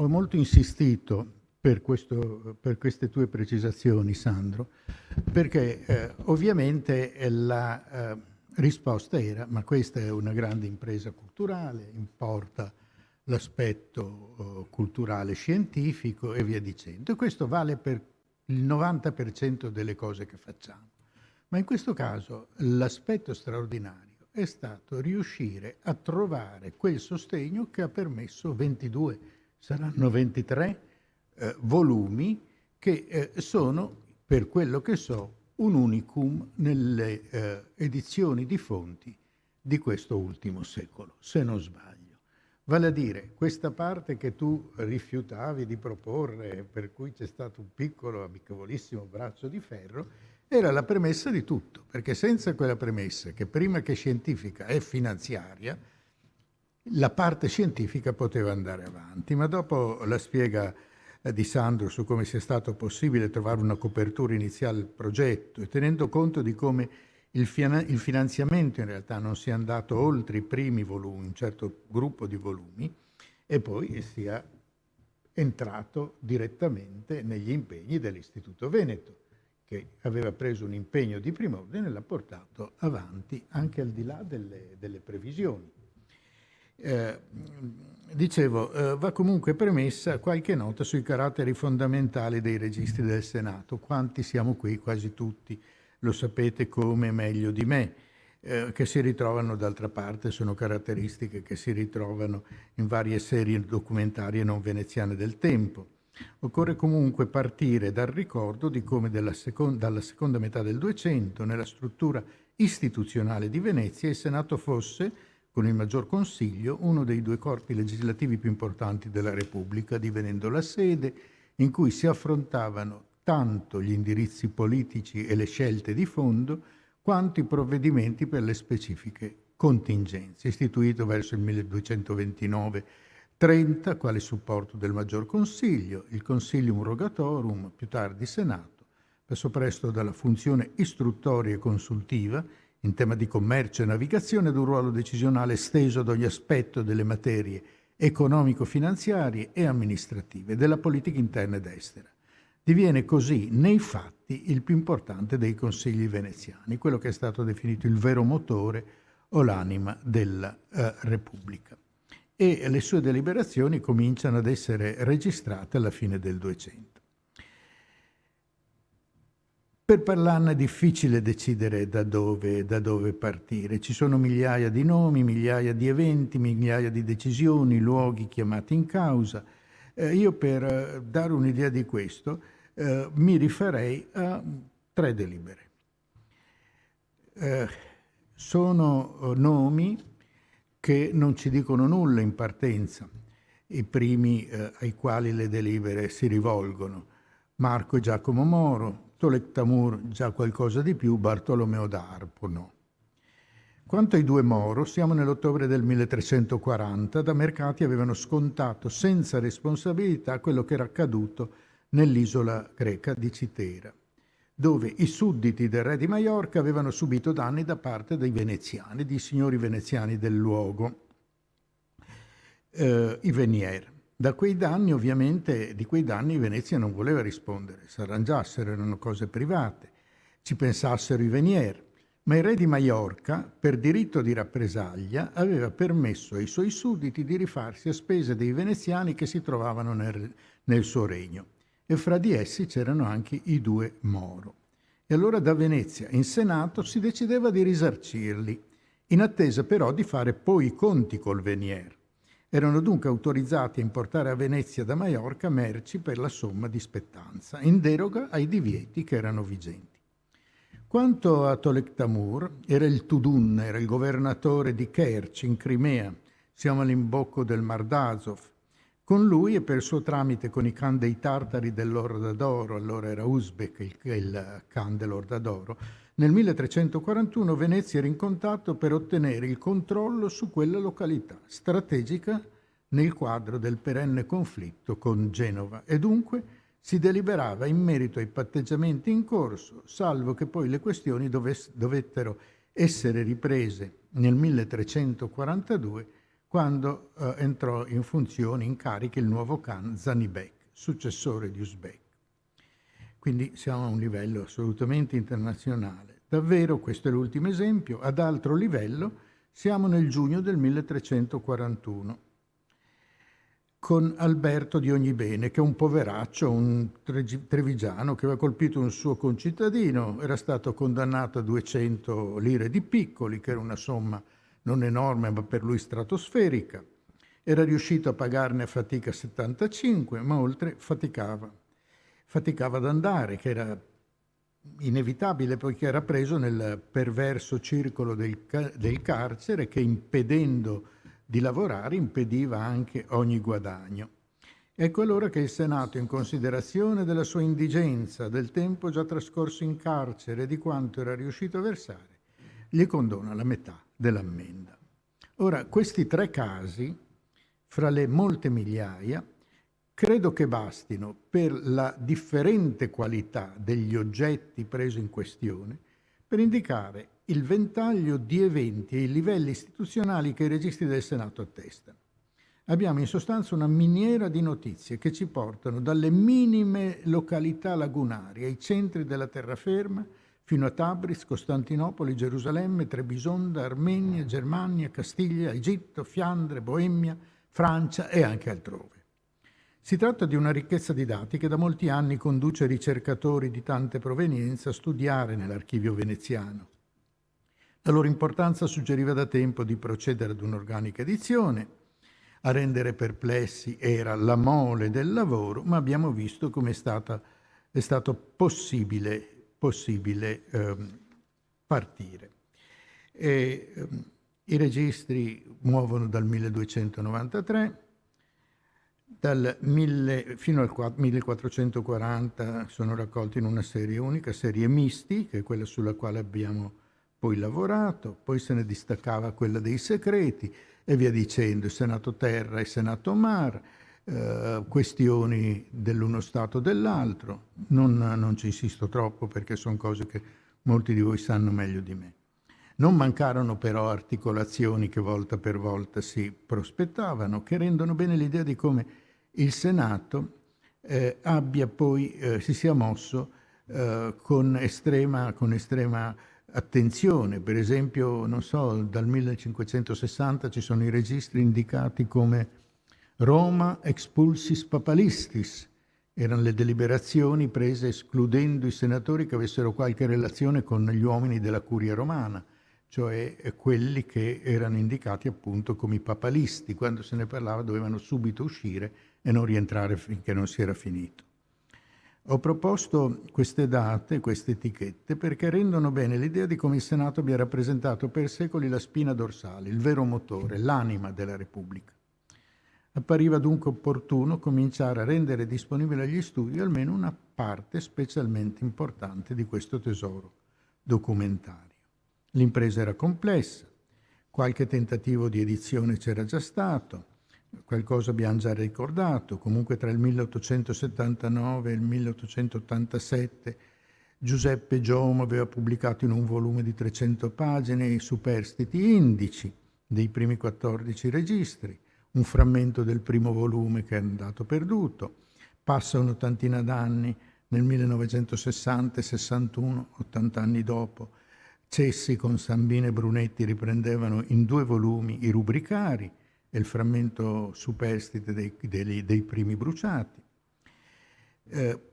ho molto insistito per queste tue precisazioni, Sandro, perché ovviamente la risposta era: ma questa è una grande impresa culturale, importa l'aspetto culturale scientifico e via dicendo. E questo vale per il 90% delle cose che facciamo. Ma in questo caso l'aspetto straordinario è stato riuscire a trovare quel sostegno che ha permesso 22, saranno 23 volumi che sono, per quello che so, un unicum nelle edizioni di fonti di questo ultimo secolo, se non sbaglio. Vale a dire, questa parte che tu rifiutavi di proporre, per cui c'è stato un piccolo, amichevolissimo braccio di ferro, era la premessa di tutto, perché senza quella premessa, che prima che scientifica è finanziaria, la parte scientifica poteva andare avanti. Ma dopo la spiega di Sandro su come sia stato possibile trovare una copertura iniziale al progetto, e tenendo conto di come il finanziamento in realtà non sia andato oltre i primi volumi, un certo gruppo di volumi, e poi sia entrato direttamente negli impegni dell'Istituto Veneto, che aveva preso un impegno di primo ordine e l'ha portato avanti anche al di là delle previsioni. Dicevo, va comunque premessa qualche nota sui caratteri fondamentali dei registri del Senato. Quanti siamo qui? Quasi tutti, lo sapete come meglio di me, che si ritrovano d'altra parte, sono caratteristiche che si ritrovano in varie serie documentarie non veneziane del tempo. Occorre comunque partire dal ricordo di come dalla seconda metà del 200, nella struttura istituzionale di Venezia, il Senato fosse, con il Maggior Consiglio, uno dei due corpi legislativi più importanti della Repubblica, divenendo la sede in cui si affrontavano tanto gli indirizzi politici e le scelte di fondo, quanto i provvedimenti per le specifiche contingenze. Istituito verso il 1229-30 quale supporto del Maggior Consiglio, il Consilium Rogatorum, più tardi Senato, passò presto dalla funzione istruttoria e consultiva in tema di commercio e navigazione ad un ruolo decisionale esteso ad ogni aspetto delle materie economico-finanziarie e amministrative, della politica interna ed estera. Diviene così, nei fatti, il più importante dei consigli veneziani, quello che è stato definito il vero motore o l'anima della Repubblica. E le sue deliberazioni cominciano ad essere registrate alla fine del 200. Per parlarne è difficile decidere da dove partire. Ci sono migliaia di nomi, migliaia di eventi, migliaia di decisioni, luoghi chiamati in causa. Io per dare un'idea di questo mi rifarei a 3 delibere. Sono nomi che non ci dicono nulla in partenza, i primi ai quali le delibere si rivolgono: Marco e Giacomo Moro, Tolectamur già qualcosa di più, Bartolomeo d'Arpo no. Quanto ai 2 Moro, siamo nell'ottobre del 1340, da Mercati avevano scontato senza responsabilità quello che era accaduto nell'isola greca di Citera, dove i sudditi del re di Maiorca avevano subito danni da parte dei veneziani, di signori veneziani del luogo, i Venier. Da quei danni, ovviamente, di quei danni Venezia non voleva rispondere, si arrangiassero, erano cose private, ci pensassero i Venier. Ma il re di Maiorca, per diritto di rappresaglia, aveva permesso ai suoi sudditi di rifarsi a spese dei veneziani che si trovavano nel suo regno. E fra di essi c'erano anche i 2 Moro. E allora da Venezia in Senato si decideva di risarcirli, in attesa però di fare poi i conti col Venier. Erano dunque autorizzati a importare a Venezia da Maiorca merci per la somma di spettanza, in deroga ai divieti che erano vigenti. Quanto a Tolectamur, era il Tudun, era il governatore di Kerch in Crimea, siamo all'imbocco del Mar d'Azov. Con lui e per suo tramite con i Khan dei Tartari dell'Orda d'Oro, allora era Uzbek il Khan dell'Orda d'Oro, nel 1341 Venezia era in contatto per ottenere il controllo su quella località, strategica nel quadro del perenne conflitto con Genova, e dunque si deliberava in merito ai patteggiamenti in corso, salvo che poi le questioni dovettero essere riprese nel 1342 quando entrò in funzione, in carica, il nuovo Khan Zanibek, successore di Uzbek. Quindi siamo a un livello assolutamente internazionale. Davvero, questo è l'ultimo esempio. Ad altro livello siamo nel giugno del 1341 con Alberto di Ognibene, che è un poveraccio, un trevigiano che aveva colpito un suo concittadino, era stato condannato a 200 lire di piccoli, che era una somma non enorme ma per lui stratosferica. Era riuscito a pagarne a fatica 75, ma oltre faticava ad andare, che era inevitabile poiché era preso nel perverso circolo del carcere che, impedendo di lavorare, impediva anche ogni guadagno. Ecco allora che il Senato, in considerazione della sua indigenza, del tempo già trascorso in carcere e di quanto era riuscito a versare, gli condona la metà dell'ammenda. Ora, questi 3 casi, fra le molte migliaia, credo che bastino per la differente qualità degli oggetti presi in questione per indicare il ventaglio di eventi e i livelli istituzionali che i registri del Senato attestano. Abbiamo in sostanza una miniera di notizie che ci portano dalle minime località lagunari ai centri della terraferma fino a Tabriz, Costantinopoli, Gerusalemme, Trebisonda, Armenia, Germania, Castiglia, Egitto, Fiandre, Boemia, Francia e anche altrove. Si tratta di una ricchezza di dati che da molti anni conduce ricercatori di tante provenienze a studiare nell'archivio veneziano. La loro importanza suggeriva da tempo di procedere ad un'organica edizione. A rendere perplessi era la mole del lavoro, ma abbiamo visto come è stato possibile partire. I registri muovono dal 1293, fino al 1440 sono raccolti in una serie unica, serie Misti, che è quella sulla quale abbiamo poi lavorato, poi se ne distaccava quella dei segreti e via dicendo, Senato Terra e Senato Mar, questioni dell'uno Stato o dell'altro. Non ci insisto troppo perché sono cose che molti di voi sanno meglio di me. Non mancarono però articolazioni che volta per volta si prospettavano, che rendono bene l'idea di come il Senato abbia poi si sia mosso con estrema attenzione. Per esempio, non so, dal 1560 ci sono i registri indicati come Roma expulsis papalistis. Erano le deliberazioni prese escludendo i senatori che avessero qualche relazione con gli uomini della curia romana, cioè quelli che erano indicati appunto come i papalisti. Quando se ne parlava dovevano subito uscire e non rientrare finché non si era finito. Ho proposto queste date, queste etichette, perché rendono bene l'idea di come il Senato abbia rappresentato per secoli la spina dorsale, il vero motore, l'anima della Repubblica. Appariva dunque opportuno cominciare a rendere disponibile agli studi almeno una parte specialmente importante di questo tesoro documentario. L'impresa era complessa, qualche tentativo di edizione c'era già stato, qualcosa abbiamo già ricordato. Comunque tra il 1879 e il 1887 Giuseppe Giomo aveva pubblicato in un volume di 300 pagine i superstiti indici dei primi 14 registri, un frammento del primo volume che è andato perduto. Passa un'ottantina d'anni, nel 1960 e 61, 80 anni dopo, Cessi con Sambini e Brunetti riprendevano in 2 volumi i rubricari e il frammento superstite dei primi bruciati.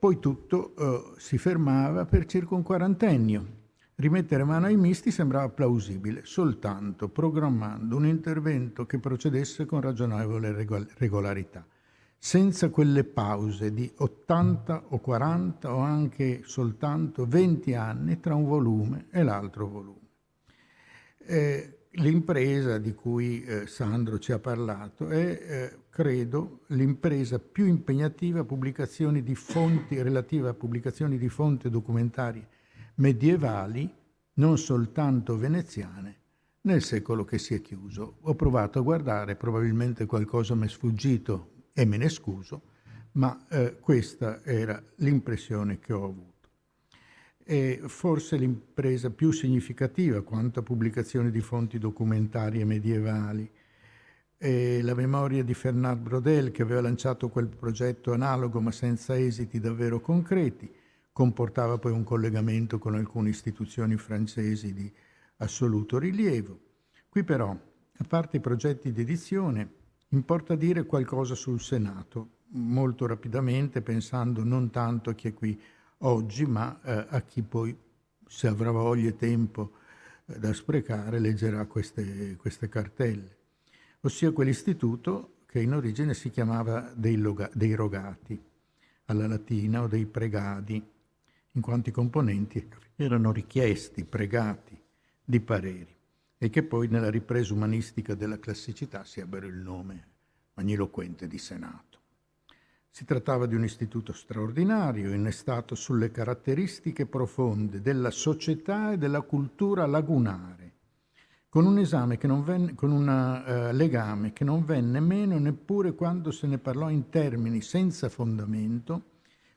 Poi tutto si fermava per circa un quarantennio. Rimettere mano ai misti sembrava plausibile soltanto programmando un intervento che procedesse con ragionevole regolarità, senza quelle pause di 80 o 40 o anche soltanto 20 anni tra un volume e l'altro volume. L'impresa di cui Sandro ci ha parlato è, credo, l'impresa più impegnativa relativa a pubblicazioni di fonti documentarie medievali, non soltanto veneziane, nel secolo che si è chiuso. Ho provato a guardare, probabilmente qualcosa mi è sfuggito e me ne scuso, ma questa era l'impressione che ho avuto. E forse l'impresa più significativa quanto a pubblicazioni di fonti documentarie medievali, e la memoria di Fernand Braudel, che aveva lanciato quel progetto analogo ma senza esiti davvero concreti, comportava poi un collegamento con alcune istituzioni francesi di assoluto rilievo. Qui però, a parte i progetti di edizione, importa dire qualcosa sul Senato, molto rapidamente, pensando non tanto a chi è qui oggi, ma a chi poi, se avrà voglia e tempo da sprecare, leggerà queste cartelle. Ossia quell'istituto che in origine si chiamava dei rogati, alla latina, o dei pregadi, in quanto i componenti erano richiesti, pregati, di pareri, e che poi nella ripresa umanistica della classicità si ebbero il nome magniloquente di Senato. Si trattava di un istituto straordinario, innestato sulle caratteristiche profonde della società e della cultura lagunare, con un esame che non venne, con un legame che non venne meno neppure quando se ne parlò in termini senza fondamento,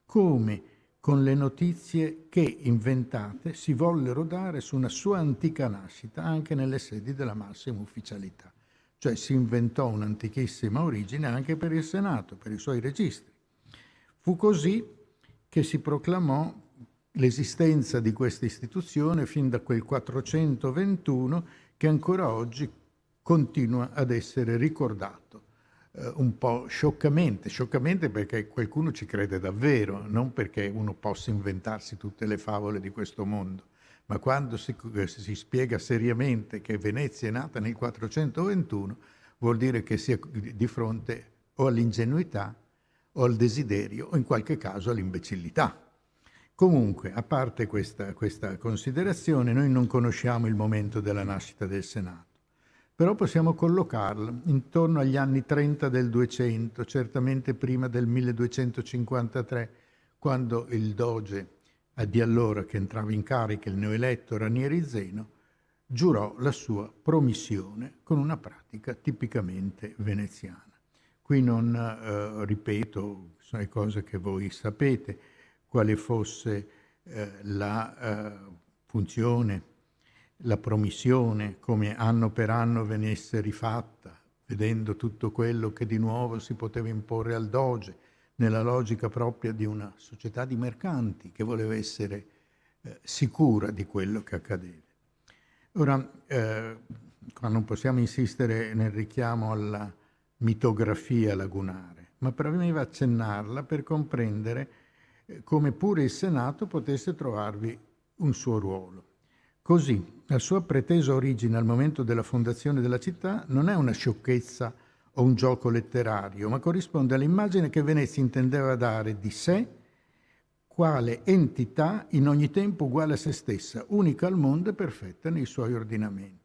come con le notizie che, inventate, si vollero dare su una sua antica nascita anche nelle sedi della massima ufficialità. Cioè si inventò un'antichissima origine anche per il Senato, per i suoi registri. Fu così che si proclamò l'esistenza di questa istituzione fin da quel 421 che ancora oggi continua ad essere ricordato, un po' scioccamente perché qualcuno ci crede davvero, non perché uno possa inventarsi tutte le favole di questo mondo, ma quando si spiega seriamente che Venezia è nata nel 421, vuol dire che si è di fronte o all'ingenuità o al desiderio o in qualche caso all'imbecillità. Comunque, a parte questa considerazione, noi non conosciamo il momento della nascita del Senato, però possiamo collocarlo intorno agli anni 30 del 200, certamente prima del 1253, quando il doge di allora, che entrava in carica, il neoeletto Ranieri Zeno, giurò la sua promissione con una pratica tipicamente veneziana. Qui non ripeto, sono le cose che voi sapete, quale fosse la funzione, la promissione, come anno per anno venisse rifatta, vedendo tutto quello che di nuovo si poteva imporre al doge, nella logica propria di una società di mercanti che voleva essere sicura di quello che accadeva. Ora, qua non possiamo insistere nel richiamo alla mitografia lagunare, ma premeva accennarla per comprendere come pure il Senato potesse trovarvi un suo ruolo. Così, la sua pretesa origine al momento della fondazione della città non è una sciocchezza o un gioco letterario, ma corrisponde all'immagine che Venezia intendeva dare di sé quale entità in ogni tempo uguale a se stessa, unica al mondo e perfetta nei suoi ordinamenti.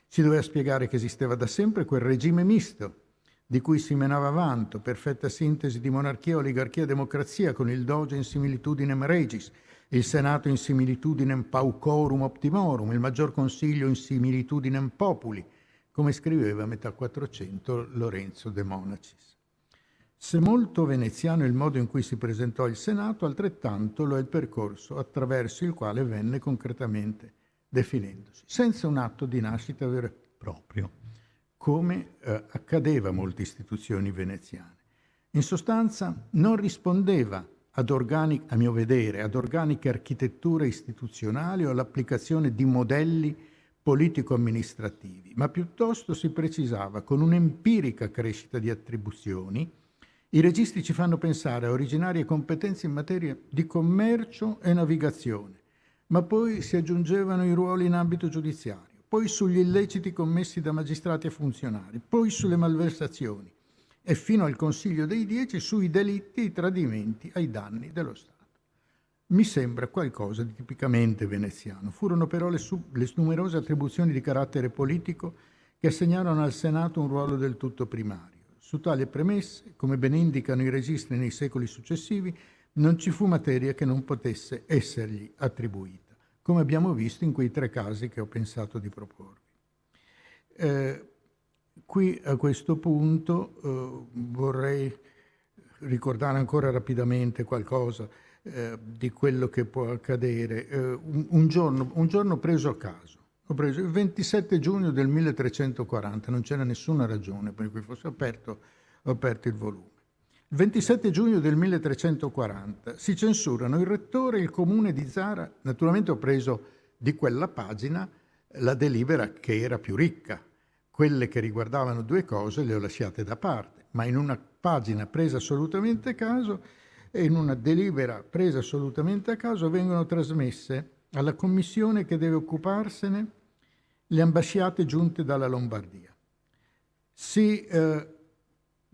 Si doveva spiegare che esisteva da sempre quel regime misto di cui si menava vanto, perfetta sintesi di monarchia, oligarchia e democrazia, con il doge in similitudinem regis, il Senato in similitudinem paucorum optimorum, il maggior consiglio in similitudinem populi, come scriveva a metà 400 Lorenzo de Monacis. Se molto veneziano è il modo in cui si presentò il Senato, altrettanto lo è il percorso attraverso il quale venne concretamente definendosi, senza un atto di nascita vero e proprio, come accadeva a molte istituzioni veneziane. In sostanza non rispondeva a mio vedere, ad organiche architetture istituzionali o all'applicazione di modelli politico-amministrativi, ma piuttosto si precisava con un'empirica crescita di attribuzioni. I registri ci fanno pensare a originarie competenze in materia di commercio e navigazione, ma poi si aggiungevano i ruoli in ambito giudiziario, poi sugli illeciti commessi da magistrati e funzionari, poi sulle malversazioni e fino al Consiglio dei 10 sui delitti e i tradimenti ai danni dello Stato. Mi sembra qualcosa di tipicamente veneziano. Furono però le numerose attribuzioni di carattere politico che assegnarono al Senato un ruolo del tutto primario. Su tali premesse, come ben indicano i registri nei secoli successivi, non ci fu materia che non potesse essergli attribuita, come abbiamo visto in quei 3 casi che ho pensato di proporvi. Qui a questo punto vorrei ricordare ancora rapidamente qualcosa di quello che può accadere. Un giorno preso a caso, Ho preso il 27 giugno del 1340, non c'era nessuna ragione per cui fosse aperto, ho aperto il volume. Il 27 giugno del 1340 si censurano il rettore e il comune di Zara. Naturalmente ho preso di quella pagina la delibera che era più ricca. Quelle che riguardavano due cose le ho lasciate da parte, ma in una pagina presa assolutamente a caso e in una delibera presa assolutamente a caso vengono trasmesse alla commissione che deve occuparsene le ambasciate giunte dalla Lombardia. Si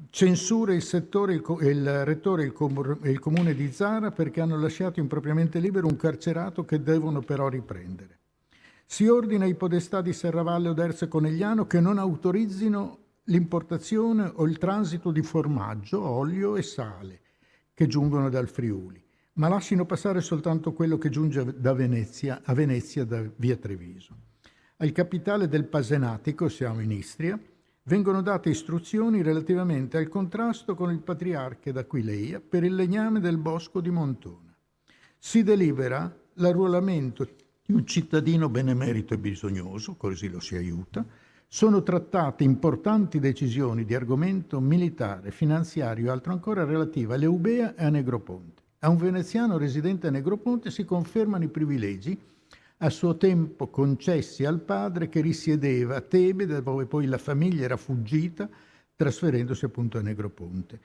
censura il rettore e il comune di Zara perché hanno lasciato impropriamente libero un carcerato che devono però riprendere. Si ordina ai podestà di Serravalle, Oderzo e Conegliano che non autorizzino l'importazione o il transito di formaggio, olio e sale che giungono dal Friuli, ma lasciano passare soltanto quello che giunge a Venezia da via Treviso. Al capitale del Pasenatico, siamo in Istria, vengono date istruzioni relativamente al contrasto con il patriarca d'Aquileia per il legname del bosco di Montona. Si delibera l'arruolamento di un cittadino benemerito e bisognoso, così lo si aiuta. Sono trattate importanti decisioni di argomento militare, finanziario e altro ancora relativa alle Eubea e a Negroponte. A un veneziano residente a Negroponte si confermano i privilegi a suo tempo concessi al padre che risiedeva a Tebe, dove poi la famiglia era fuggita, trasferendosi appunto a Negroponte,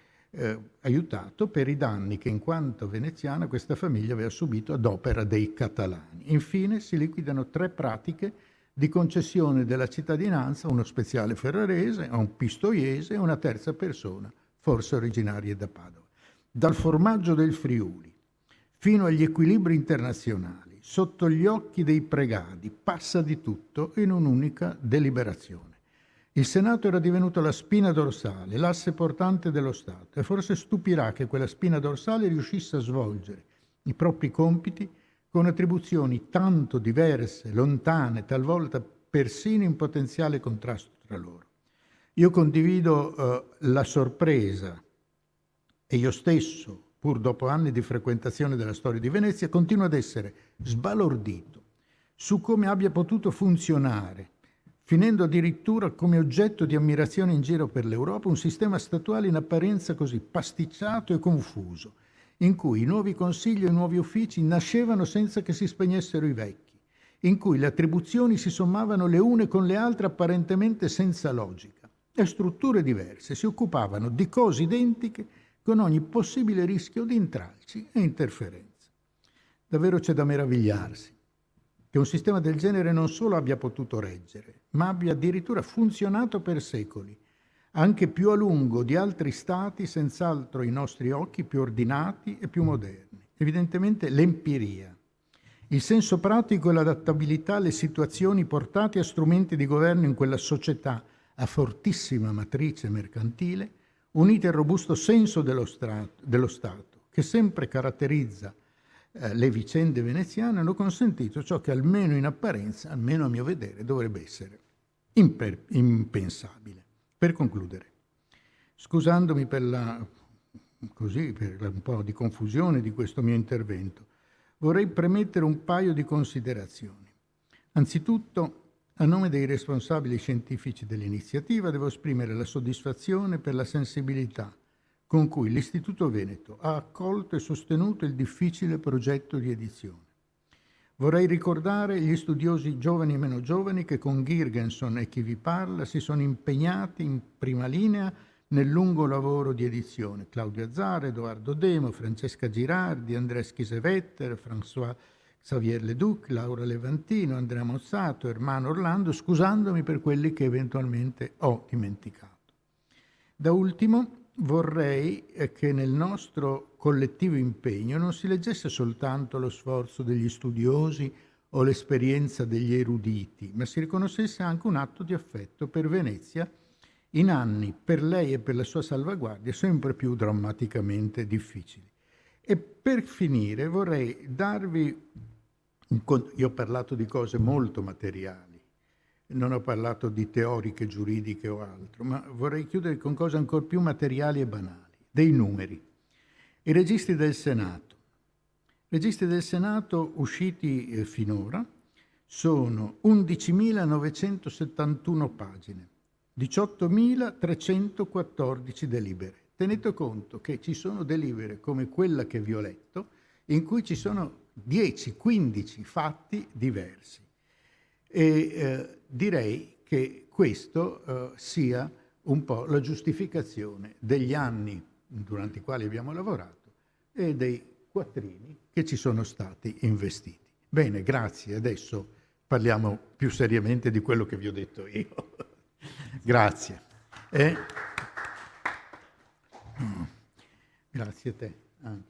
aiutato per i danni che in quanto veneziana questa famiglia aveva subito ad opera dei catalani. Infine si liquidano 3 pratiche di concessione della cittadinanza, uno speciale ferrarese, a un pistoiese e una terza persona, forse originaria da Padova. Dal formaggio del Friuli fino agli equilibri internazionali, sotto gli occhi dei pregadi, passa di tutto in un'unica deliberazione. Il Senato era divenuto la spina dorsale, l'asse portante dello Stato, e forse stupirà che quella spina dorsale riuscisse a svolgere i propri compiti con attribuzioni tanto diverse, lontane, talvolta persino in potenziale contrasto tra loro. Io condivido la sorpresa e io stesso, pur dopo anni di frequentazione della storia di Venezia, continuo ad essere sbalordito su come abbia potuto funzionare, finendo addirittura come oggetto di ammirazione in giro per l'Europa, un sistema statuale in apparenza così pasticciato e confuso, in cui i nuovi consigli e i nuovi uffici nascevano senza che si spegnessero i vecchi, in cui le attribuzioni si sommavano le une con le altre apparentemente senza logica, e strutture diverse si occupavano di cose identiche con ogni possibile rischio di intralci e interferenze. Davvero c'è da meravigliarsi che un sistema del genere non solo abbia potuto reggere, ma abbia addirittura funzionato per secoli, anche più a lungo di altri stati, senz'altro ai nostri occhi più ordinati e più moderni. Evidentemente l'empiria, il senso pratico e l'adattabilità alle situazioni portate a strumenti di governo in quella società a fortissima matrice mercantile, unite al robusto senso dello Stato, che sempre caratterizza le vicende veneziane, hanno consentito ciò che almeno in apparenza, almeno a mio vedere, dovrebbe essere impensabile. Per concludere, scusandomi per un po' di confusione di questo mio intervento, vorrei premettere un paio di considerazioni. Anzitutto, a nome dei responsabili scientifici dell'iniziativa, devo esprimere la soddisfazione per la sensibilità con cui l'Istituto Veneto ha accolto e sostenuto il difficile progetto di edizione. Vorrei ricordare gli studiosi giovani e meno giovani che con Girgenson e chi vi parla si sono impegnati in prima linea nel lungo lavoro di edizione. Claudio Azzara, Edoardo Demo, Francesca Girardi, Andrea Schisevetter, François Xavier Leduc, Laura Levantino, Andrea Mozzato, Ermano Orlando, scusandomi per quelli che eventualmente ho dimenticato. Da ultimo, vorrei che nel nostro collettivo impegno non si leggesse soltanto lo sforzo degli studiosi o l'esperienza degli eruditi, ma si riconoscesse anche un atto di affetto per Venezia in anni, per lei e per la sua salvaguardia, sempre più drammaticamente difficili. E per finire vorrei darvi io ho parlato di cose molto materiali, non ho parlato di teoriche, giuridiche o altro, ma vorrei chiudere con cose ancora più materiali e banali, dei numeri. I registri del Senato usciti finora sono 11.971 pagine, 18.314 delibere. Tenete conto che ci sono delibere come quella che vi ho letto, in cui ci sono 10-15 fatti diversi. E direi che questo sia un po' la giustificazione degli anni durante i quali abbiamo lavorato e dei quattrini che ci sono stati investiti. Bene, grazie. Adesso parliamo più seriamente di quello che vi ho detto io. Grazie. Grazie a te anche.